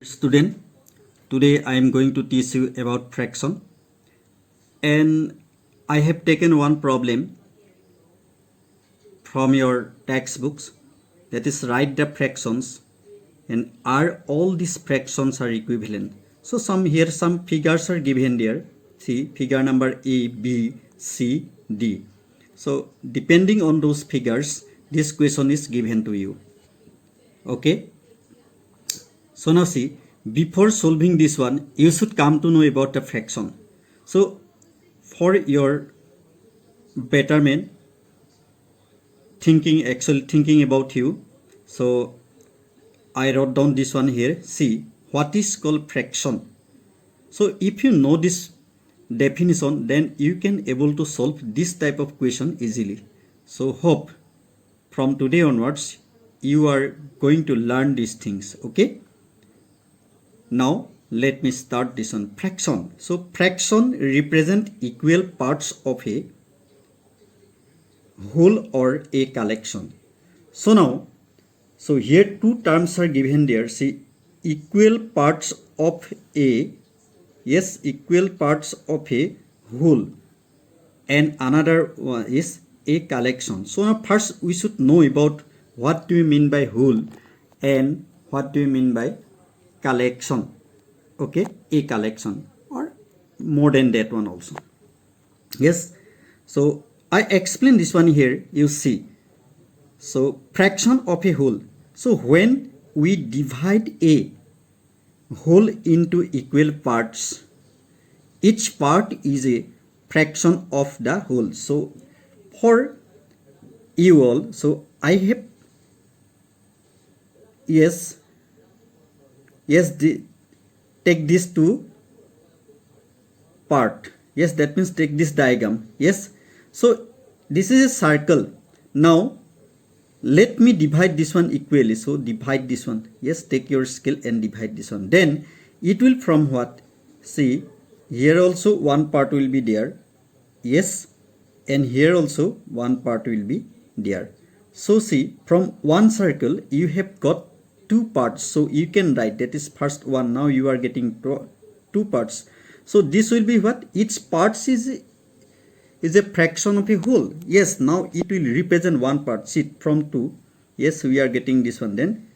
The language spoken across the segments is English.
Student, today I am going to teach you about fraction, and I have taken one problem from your textbooks, that is write the fractions and are all these fractions are equivalent. So some figures are given there. See figure number A, B, C, D. So depending on those figures, this question is given to you. Okay. So now see, before solving this one, you should come to know about the fraction. So for your betterment, thinking about you, so I wrote down this one here. See what is called fraction. So if you know this definition, then you can able to solve this type of question easily. So hope from today onwards you are going to learn these things. Okay. Now let me start this one. Fraction. So fraction represent equal parts of a whole or a collection. So now, so here two terms are given there. See, equal parts of a, yes, equal parts of a whole, and another one is a collection. So now first we should know about what do you mean by whole and what do you mean by collection. Okay, a collection or more than that one also. Yes, so I explain this one here. You see, so fraction of a whole. So when we divide a whole into equal parts, each part is a fraction of the whole. So for you all, so I have take this two part. Yes, that means take this diagram. Yes, so this is a circle. Now let me divide this one equally. So divide this one. Yes, take your scale and divide this one. Then it will from what? See, here also one part will be there. Yes, and here also one part will be there. So see, from one circle you have got two parts. So you can write that is first one. Now you are getting two parts. So this will be what? Each parts is a fraction of a whole. Yes, now it will represent one part. See, from 2. Yes, we are getting this one. Then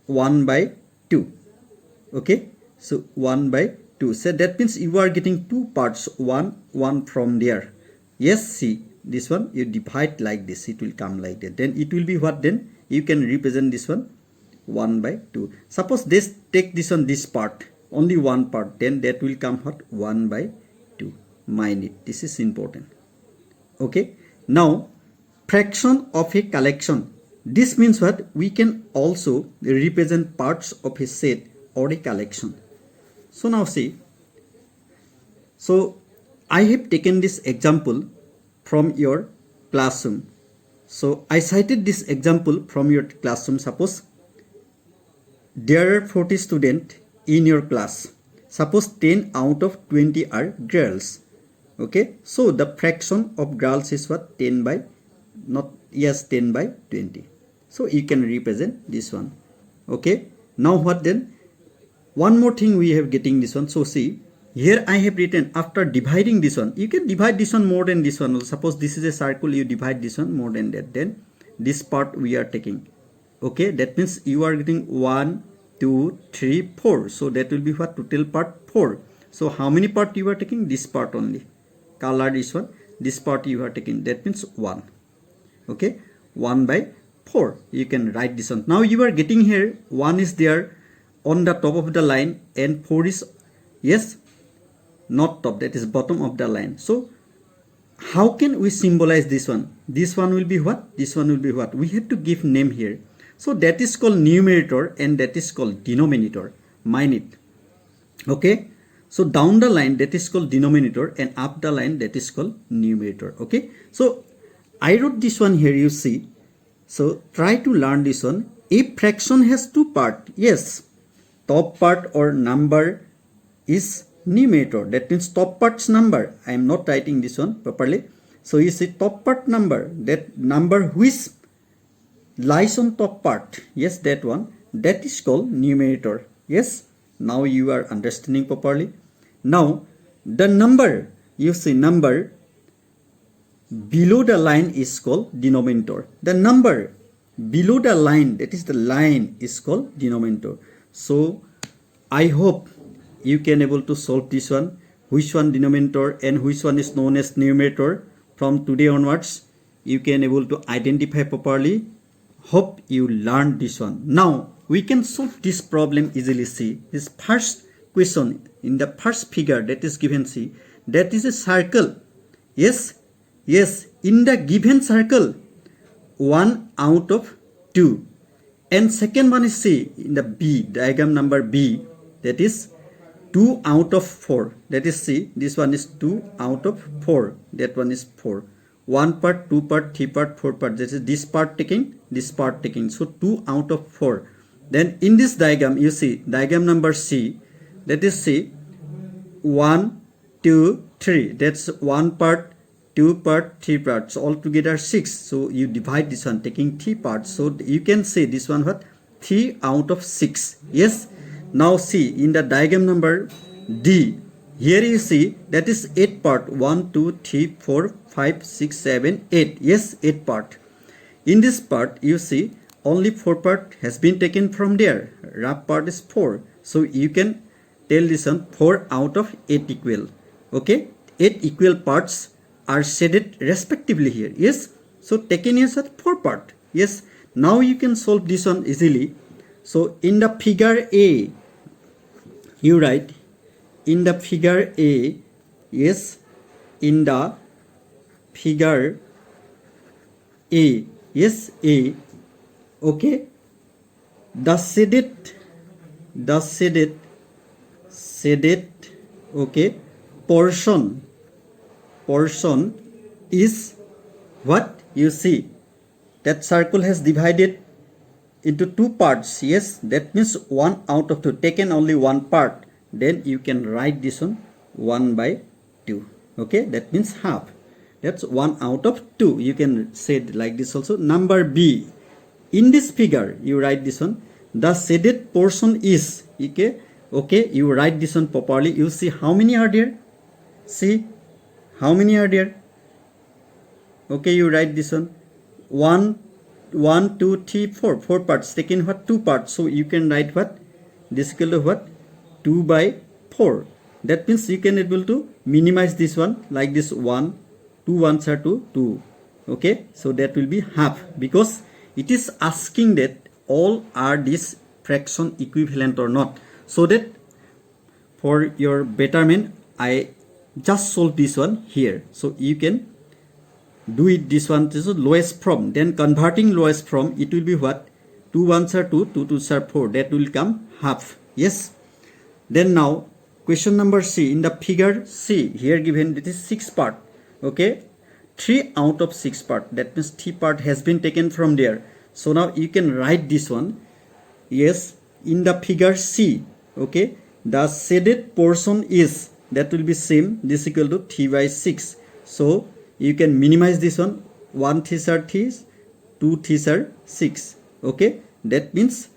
1 by 2. Okay, so 1 by 2. So that means you are getting two parts. One from there. Yes, see, this one you divide like this. It will come like that. Then it will be what? Then you can represent this one 1 by 2. Suppose this take this one, this part, only one part, then that will come what? 1 by 2. Mind it, this is important. Okay, now fraction of a collection. This means what? We can also represent parts of a set or a collection. So now see, so I have taken this example from your classroom. So I cited this example from your classroom. Suppose there are 40 students in your class. Suppose 10 out of 20 are girls. Okay, so the fraction of girls is what? 10 by 20. So you can represent this one. Okay, now what then? One more thing we have getting this one. So see, here I have written after dividing this one. You can divide this one more than this one. Suppose this is a circle, you divide this one more than that. Then this part we are taking. Okay, that means you are getting 1, 2, 3, 4. So that will be what? Total part 4. So how many part you are taking? This part only. Color this one. This part you are taking. That means 1. Okay, 1 by 4. You can write this one. Now you are getting here 1 is there on the top of the line and 4 is, yes, not top, that is bottom of the line. So how can we symbolize this one? This one will be what? This one will be what? We have to give name here. So that is called numerator and that is called denominator. Mind it. Okay. So down the line that is called denominator and up the line that is called numerator. Okay. So I wrote this one here, you see. So try to learn this one. A fraction has two parts. Yes. Top part or number is numerator. That means top part's number. I am not writing this one properly. So you see top part number. That number which lies on top part. Yes, that one. That is called numerator. Yes, now you are understanding properly. Now the number, you see number below the line is called denominator. The number below the line, that is the line, is called denominator. So I hope you can able to solve this one, which one denominator and which one is known as numerator. From today onwards you can able to identify properly. Hope you learned this one. Now we can solve this problem easily. See this first question in the first figure that is given. See, that is a circle. Yes, in the given circle 1 out of 2, and second one is C in the B, diagram number B, that is 2 out of 4, that is C. This one is 2 out of 4, that one is 4. 1 part, 2 part, 3 part, 4 part, that is this part taking, this part taking, so 2 out of 4. Then in this diagram you see diagram number C, that is C 1, 2, 3, that's 1 part, 2 part, 3 parts, all together 6. So you divide this one taking 3 parts. So you can say this one what? 3 out of 6. Yes. Now see in the diagram number D. Here you see that is 8 part. 1, 2, 3, 4, 5, 6, 7, 8. Yes, 8 part. In this part you see only 4 part has been taken from there. Rough part is 4. So you can tell this one 4 out of 8 equal. Okay. 8 equal parts are shaded respectively here. Yes, so taken as a 4 part. Yes, now you can solve this one easily. So in the figure A, you write in the figure A. Yes, in the figure A. Yes, A. Okay, the shaded okay portion is what? You see that circle has divided into 2 parts. Yes, that means 1 out of 2, taken only 1 part, then you can write this one 1 by 2. Okay, that means half. That's 1 out of 2. You can say it like this also. Number B, in this figure you write this one, the shaded portion is, okay, you write this one properly. You see how many are there? See how many are there? Okay, you write this one 1, 2, 3, 4. 4 parts taken what? 2 parts. So you can write what? This equal to what? 2 by 4. That means you can able to minimize this one like this. 1, 2 ones are 2. Okay, so that will be half, because it is asking that all are this fraction equivalent or not. So that for your betterment I just solve this one here. So you can do it this one. This is lowest from, then converting lowest from, it will be what? 2 ones are 2, 2 twos are 4, that will come half. Yes. Then now question number C, in the figure C here given, it is 6 part. Okay, 3 out of 6 part, that means 3 part has been taken from there. So now you can write this one. Yes, in the figure C, okay, the shaded portion is, that will be same, this equal to 3 by 6. So you can minimize this one. 1 threes are 3, 2 threes are 6. Okay, that means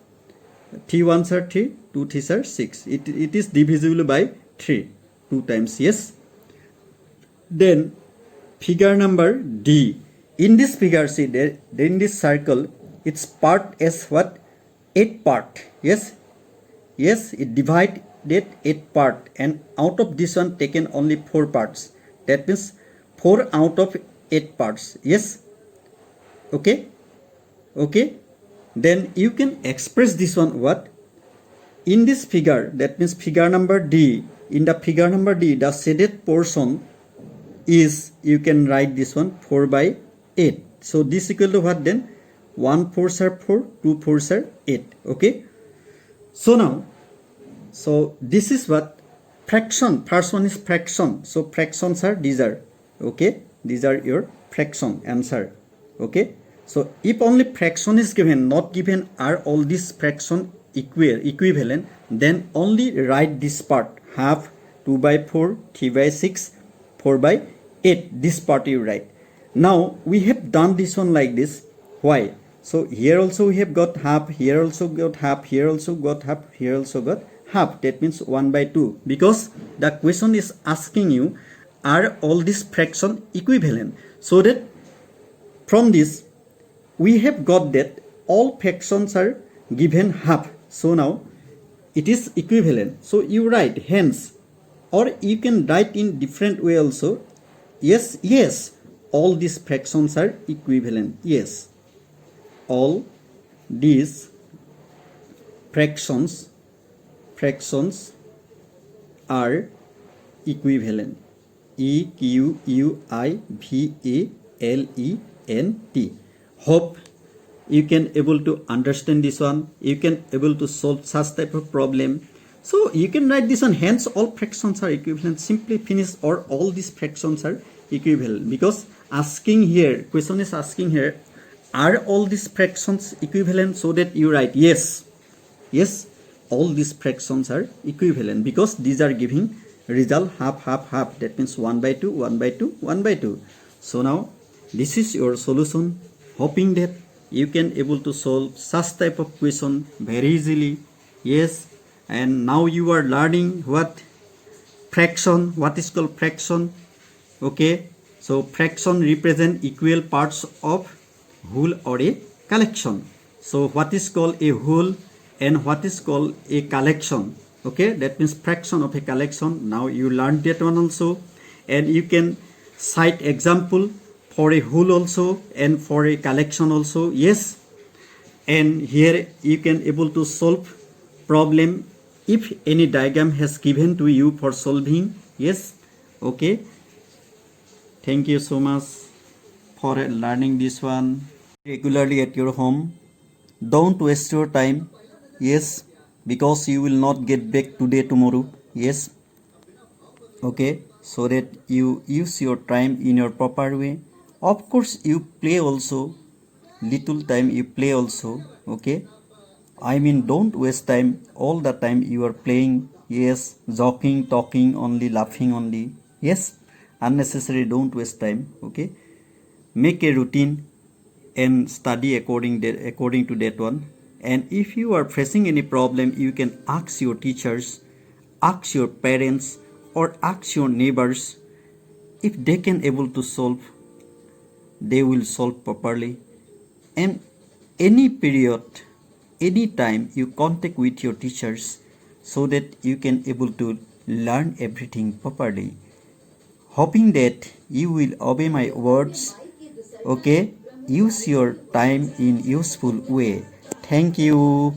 3 ones are 3, 2 threes are 6. It is divisible by 3 2 times. Yes. Then figure number D, in this figure see there in this circle its part as what? 8 part. Yes, it divided 8 part, and out of this one taken only 4 parts. That means 4 out of 8 parts. Yes. Okay. Then you can express this one what? In this figure, that means figure number D, in the figure number D, the shaded portion is, you can write this one 4 by 8. So this equal to what then? 1 4s are 4, 2 4s are 8. Okay. So now, so this is what? Fraction. First one is fraction. So fractions are these are. Okay. These are your fraction answer. Okay. So if only fraction is given, not given are all these fraction equivalent, then only write this part. Half, 2 by 4, 3 by 6, 4 by 8. This part you write. Now we have done this one like this. Why? So here also we have got half, here also got half, here also got half, here also got half. That means 1 by 2. Because the question is asking you, are all these fractions equivalent? So that from this, we have got that all fractions are given half. So now it is equivalent. So you write hence, or you can write in different way also. Yes, yes, all these fractions are equivalent. Yes, all these fractions are equivalent. EQUIVALENT. Hope you can able to understand this one. You can able to solve such type of problem. So you can write this one. Hence all fractions are equivalent. Simply finish, or all these fractions are equivalent. Because asking here, question is asking here, are all these fractions equivalent? So that you write yes, yes, all these fractions are equivalent, because these are giving result half, half, half. That means 1 by 2, 1 by 2, 1 by 2. So now this is your solution. Hoping that you can able to solve such type of question very easily. Yes, and now you are learning what fraction, what is called fraction. Okay, so fraction represent equal parts of whole or a collection. So what is called a whole and what is called a collection? Okay, that means fraction of a collection. Now you learned that one also, and you can cite example for a whole also and for a collection also. Yes, and here you can able to solve problem if any diagram has given to you for solving. Yes, okay, thank you so much for learning this one regularly at your home. Don't waste your time. Yes, because you will not get back today, tomorrow. Yes, okay, so that you use your time in your proper way. Of course you play also, little time you play also. Okay, I mean don't waste time. All the time you are playing. Yes, joking, talking only, laughing only. Yes, unnecessary, don't waste time. Okay, make a routine and study according to that one. And if you are facing any problem, you can ask your teachers, ask your parents, or ask your neighbors. If they can able to solve, they will solve properly. And any period, any time, you contact with your teachers, so that you can able to learn everything properly. Hoping that you will obey my words. Okay, use your time in useful way. Thank you.